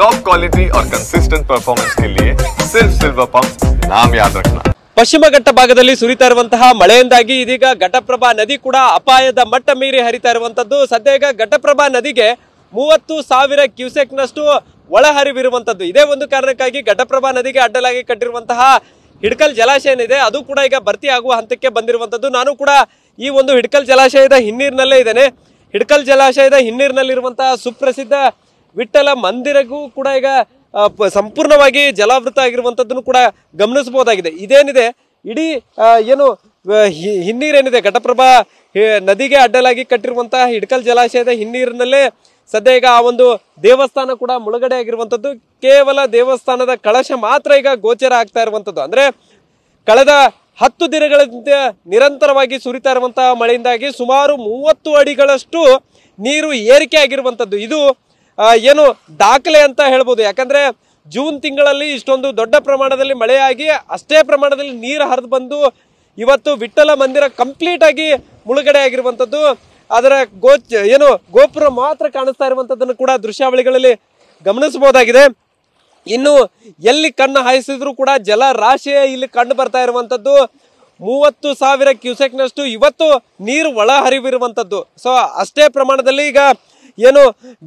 Top quality और consistent performance के लिए सिर्फ सिल्वर पंप नाम याद रखना। ಪಶ್ಚಿಮ ಘಟ್ಟ ಭಾಗದಲ್ಲಿ ಸುರಿತಾ ಇರುವಂತಹ ಮಳೆಯಿಂದಾಗಿ ಇದೀಗ ಘಟಪ್ರಭಾ ನದಿ ಕೂಡ ಅಪಾಯದ ಮಟ್ಟ ಮೀರಿ ಹರಿತಾ ಇರುವಂತದ್ದು. ಸದ್ಯ ಈಗ ಘಟಪ್ರಭಾ ನದಿಗೆ 30,000 ಕ್ಯೂಸೆಕ್ನಷ್ಟು ಒಳಹರಿವಿರುವಂತದ್ದು. ಇದೇ ಒಂದು ಕಾರಣಕ್ಕಾಗಿ ಘಟಪ್ರಭಾ ನದಿಗೆ ಅಡ್ಡಲಾಗಿ ಕಟ್ಟಿರುವಂತಹ ಹಿಡ್ಕಲ್ ಜಲಾಶಯ ಏನಿದೆ ಅದು ಕೂಡ ಈಗ ಭರ್ತಿ ಆಗುವ ಹಂತಕ್ಕೆ ಬಂದಿರುವಂತದ್ದು. ನಾನು ಕೂಡ ಈ ಒಂದು ಹಿಡ್ಕಲ್ ಜಲಾಶಯದ ಹಿನ್ನೀರಿನಲ್ಲೇ ಇದ್ದೇನೆ. ಹಿಡ್ಕಲ್ ಜಲಾಶಯದ ಹಿನ್ನೀರಿನಲ್ಲಿರುವಂತಹ ಸುಪ್ರಸಿದ್ಧ ವಿಠ್ಠಲ ಮಂದಿರಗೂ ಕೂಡ ಈಗ ಸಂಪೂರ್ಣವಾಗಿ ಜಲಾವೃತ ಆಗಿರುವಂತದ್ದನ್ನು ಕೂಡ ಗಮನಿಸಬಹುದಾಗಿದೆ. ಇದೇನಿದೆ ಇಡೀ ಏನು ಹಿನ್ನೀರೇನಿದೆ ಘಟಪ್ರಭಾ ನದಿಗೆ ಅಡ್ಡಲಾಗಿ ಕಟ್ಟಿರುವಂತಹ ಹಿಡ್ಕಲ್ ಜಲಾಶಯದ ಹಿನ್ನೀರಿನಲ್ಲೇ ಸದ್ಯ ಈಗ ಆ ಒಂದು ದೇವಸ್ಥಾನ ಕೂಡ ಮುಳುಗಡೆ ಆಗಿರುವಂತದ್ದು. ಕೇವಲ ದೇವಸ್ಥಾನದ ಕಳಶ ಮಾತ್ರ ಈಗ ಗೋಚರ ಆಗ್ತಾ ಇರುವಂತದ್ದು. ಅಂದ್ರೆ ಕಳೆದ 10 ದಿನಗಳಿಂದ ನಿರಂತರವಾಗಿ ಸುರಿತಾ ಇರುವಂತಹ ಮಳೆಯಿಂದಾಗಿ ಸುಮಾರು 30 ಅಡಿಗಳಷ್ಟು ನೀರು ಏರಿಕೆ ಆಗಿರುವಂತದ್ದು. ಇದು ಏನು ದಾಖಲೆ ಅಂತ ಹೇಳ್ಬೋದು. ಯಾಕಂದ್ರೆ ಜೂನ್ ತಿಂಗಳಲ್ಲಿ ಇಷ್ಟೊಂದು ದೊಡ್ಡ ಪ್ರಮಾಣದಲ್ಲಿ ಮಳೆಯಾಗಿ ಅಷ್ಟೇ ಪ್ರಮಾಣದಲ್ಲಿ ನೀರು ಹರಿದು ಬಂದು ಇವತ್ತು ವಿಠ್ಠಲ ಮಂದಿರ ಕಂಪ್ಲೀಟ್ ಆಗಿ ಮುಳುಗಡೆ ಆಗಿರುವಂತದ್ದು. ಅದರ ಗೋಪುರ ಮಾತ್ರ ಕಾಣಿಸ್ತಾ ಇರುವಂತದ್ದನ್ನು ಕೂಡ ದೃಶ್ಯಾವಳಿಗಳಲ್ಲಿ ಗಮನಿಸಬಹುದಾಗಿದೆ. ಇನ್ನು ಎಲ್ಲಿ ಕಣ್ಣು ಹಾಯಿಸಿದ್ರು ಕೂಡ ಜಲ ರಾಶಿಯೇ ಇಲ್ಲಿ ಕಂಡು ಬರ್ತಾ ಇರುವಂತದ್ದು. 30,000 ಕ್ಯೂಸೆಕ್ನಷ್ಟು ಇವತ್ತು ನೀರು ಒಳ ಹರಿವಿರುವಂತದ್ದು. ಸೊ ಅಷ್ಟೇ ಪ್ರಮಾಣದಲ್ಲಿ ಈಗ ಏನು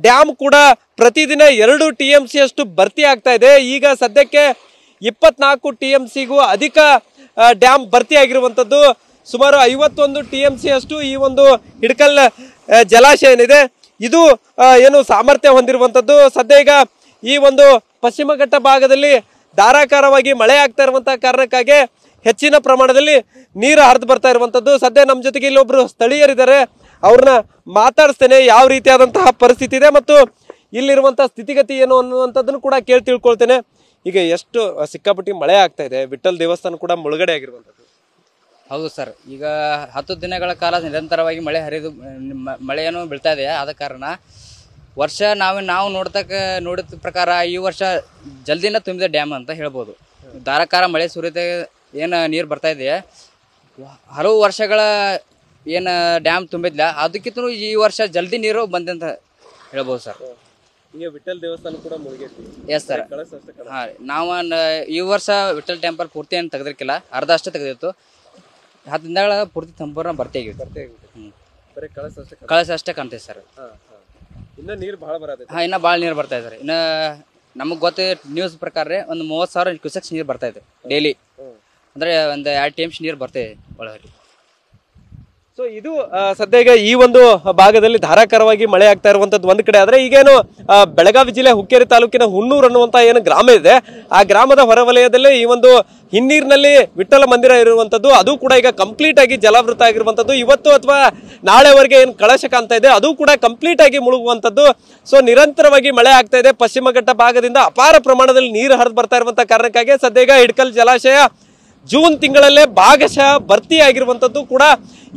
ಡ್ಯಾಮ್ ಕೂಡ ಪ್ರತಿದಿನ 2 TMC ಅಷ್ಟು ಭರ್ತಿ ಆಗ್ತಾ ಇದೆ. ಈಗ ಸದ್ಯಕ್ಕೆ 24 TMCಗೂ ಅಧಿಕ ಡ್ಯಾಮ್ ಭರ್ತಿ ಆಗಿರುವಂತದ್ದು. ಸುಮಾರು 51 TMC ಅಷ್ಟು ಈ ಒಂದು ಹಿಡ್ಕಲ್ ಜಲಾಶಯ ಏನಿದೆ ಇದು ಏನು ಸಾಮರ್ಥ್ಯ ಹೊಂದಿರುವಂತದ್ದು. ಸದ್ಯ ಈಗ ಈ ಒಂದು ಪಶ್ಚಿಮ ಘಟ್ಟ ಭಾಗದಲ್ಲಿ ಧಾರಾಕಾರವಾಗಿ ಮಳೆ ಆಗ್ತಾ ಇರುವಂತಹ ಕಾರಣಕ್ಕಾಗಿ ಹೆಚ್ಚಿನ ಪ್ರಮಾಣದಲ್ಲಿ ನೀರು ಹರಿದು ಬರ್ತಾ ಇರುವಂತದ್ದು. ಸದ್ಯ ನಮ್ಮ ಜೊತೆಗೆ ಇಲ್ಲೊಬ್ರು ಸ್ಥಳೀಯರಿದ್ದಾರೆ, ಅವ್ರನ್ನ ಮಾತಾಡಿಸ್ತೇನೆ. ಯಾವ ರೀತಿಯಾದಂತಹ ಪರಿಸ್ಥಿತಿ ಇದೆ ಮತ್ತು ಇಲ್ಲಿರುವಂತಹ ಸ್ಥಿತಿಗತಿ ಏನು ಅನ್ನುವಂಥದ್ದನ್ನು ಕೂಡ ಕೇಳಿ ತಿಳ್ಕೊಳ್ತೇನೆ. ಈಗ ಎಷ್ಟು ಸಿಕ್ಕಾಪಟ್ಟಿ ಮಳೆ ಆಗ್ತಾ ಇದೆ, ವಿಠ್ಠಲ್ ದೇವಸ್ಥಾನ ಕೂಡ ಮುಳುಗಡೆ ಆಗಿರುವಂಥದ್ದು. ಹೌದು ಸರ್, ಈಗ 10 ದಿನಗಳ ಕಾಲ ನಿರಂತರವಾಗಿ ಮಳೆಯನ್ನು ಬೀಳ್ತಾ ಇದೆ. ಆದ ಕಾರಣ ವರ್ಷ ನಾವು ನೋಡಿದ ಪ್ರಕಾರ ಈ ವರ್ಷ ಜಲ್ದಿನ ತುಂಬಿದ ಡ್ಯಾಮ್ ಅಂತ ಹೇಳ್ಬೋದು. ಧಾರಾಕಾರ ಮಳೆ ಸುರಿತ ಏನು ನೀರು ಬರ್ತಾ ಇದೆ, ಹಲವು ವರ್ಷಗಳ ಏನು ಡ್ಯಾಮ್ ತುಂಬಿದ್ಲ ಅದಕ್ಕಿಂತ ಈ ವರ್ಷ ಜಲ್ದಿ ನೀರು ಬಂದಂತ ಹೇಳ್ಬೋದು ಸರ್. ಈಗ ವಿಠ್ಠಲ್ ದೇವಸ್ಥಾನ ಕೂಡ ಮುಳುಗೈತಿ. Yes sir. ಹಾಂ, ನಾವು ಈ ವರ್ಷ ವಿಠ್ಠಲ್ ಟೆಂಪಲ್ ಪೂರ್ತಿ ಏನು ತೆಗೆದಿರ್ಕಿಲ್ಲ, ಅರ್ಧ ಅಷ್ಟೇ ತೆಗೆದಿತ್ತು. 10 ದಿನಗಳ ಪೂರ್ತಿ ಸಂಪೂರ್ಣ ಭರ್ತಿ ಆಗಿದೆ. ಕಳಸ ಅಷ್ಟೇ ಕಾಣ್ತೈತೆ ಸರ್. ಇನ್ನ ನೀರು ಭಾಳ ಬರತ್ತೆ. ಹಾಂ, ಇನ್ನ ಭಾಳ ನೀರು ಬರ್ತಾ ಇದೆ. ಇನ್ನು ನಮಗೆ ನ್ಯೂಸ್ ಪ್ರಕಾರ ಒಂದು 30,000 ಕ್ಯೂಸೆಕ್ಸ್ ನೀರು ಬರ್ತಾ ಇದೆ ಡೈಲಿ. ಅಂದ್ರೆ ಒಂದು 2 TMC ನೀರು ಬರ್ತಾ ಇದೆ ಒಳಗಡೆ. ಸೊ ಇದು ಸದ್ಯ ಈಗ ಈ ಒಂದು ಭಾಗದಲ್ಲಿ ಧಾರಾಕಾರವಾಗಿ ಮಳೆ ಆಗ್ತಾ ಇರುವಂತದ್ದು ಒಂದ್ ಕಡೆ ಆದ್ರೆ, ಈಗೇನು ಬೆಳಗಾವಿ ಜಿಲ್ಲೆ ಹುಕ್ಕೇರಿ ತಾಲೂಕಿನ ಹುನ್ನೂರು ಅನ್ನುವಂತ ಏನು ಗ್ರಾಮ ಇದೆ, ಆ ಗ್ರಾಮದ ಹೊರವಲಯದಲ್ಲೇ ಈ ಒಂದು ಹಿನ್ನೀರಿನಲ್ಲಿ ವಿಠ್ಠಲ ಮಂದಿರ ಇರುವಂತದ್ದು. ಅದು ಕೂಡ ಈಗ ಕಂಪ್ಲೀಟ್ ಆಗಿ ಜಲಾವೃತ ಆಗಿರುವಂತದ್ದು. ಇವತ್ತು ಅಥವಾ ನಾಳೆವರೆಗೆ ಏನು ಕಳಶ ಕಾಣ್ತಾ ಇದೆ ಅದು ಕೂಡ ಕಂಪ್ಲೀಟ್ ಆಗಿ ಮುಳುಗುವಂತದ್ದು. ಸೊ ನಿರಂತರವಾಗಿ ಮಳೆ ಆಗ್ತಾ ಇದೆ. ಪಶ್ಚಿಮ ಘಟ್ಟ ಭಾಗದಿಂದ ಅಪಾರ ಪ್ರಮಾಣದಲ್ಲಿ ನೀರು ಹರಿದು ಬರ್ತಾ ಇರುವಂತ ಕಾರಣಕ್ಕಾಗಿ ಸದ್ಯ ಈಗ ಹಿಡ್ಕಲ್ ಜಲಾಶಯ ಜೂನ್ ತಿಂಗಳಲ್ಲೇ ಭಾಗಶಃ ಭರ್ತಿ ಆಗಿರುವಂತದ್ದು ಕೂಡ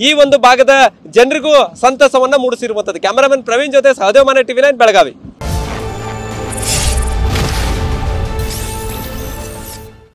ಈ ಒಂದು ಭಾಗದ ಜನರಿಗೂ ಸಂತಸವನ್ನ ಮೂಡಿಸಿರುವಂತದ್ದು. ಕ್ಯಾಮರಾಮನ್ ಪ್ರವೀಣ್ ಜೊತೆ ಸಹದೇವ್ ಮಾನೆ, TV9 ಬೆಳಗಾವಿ.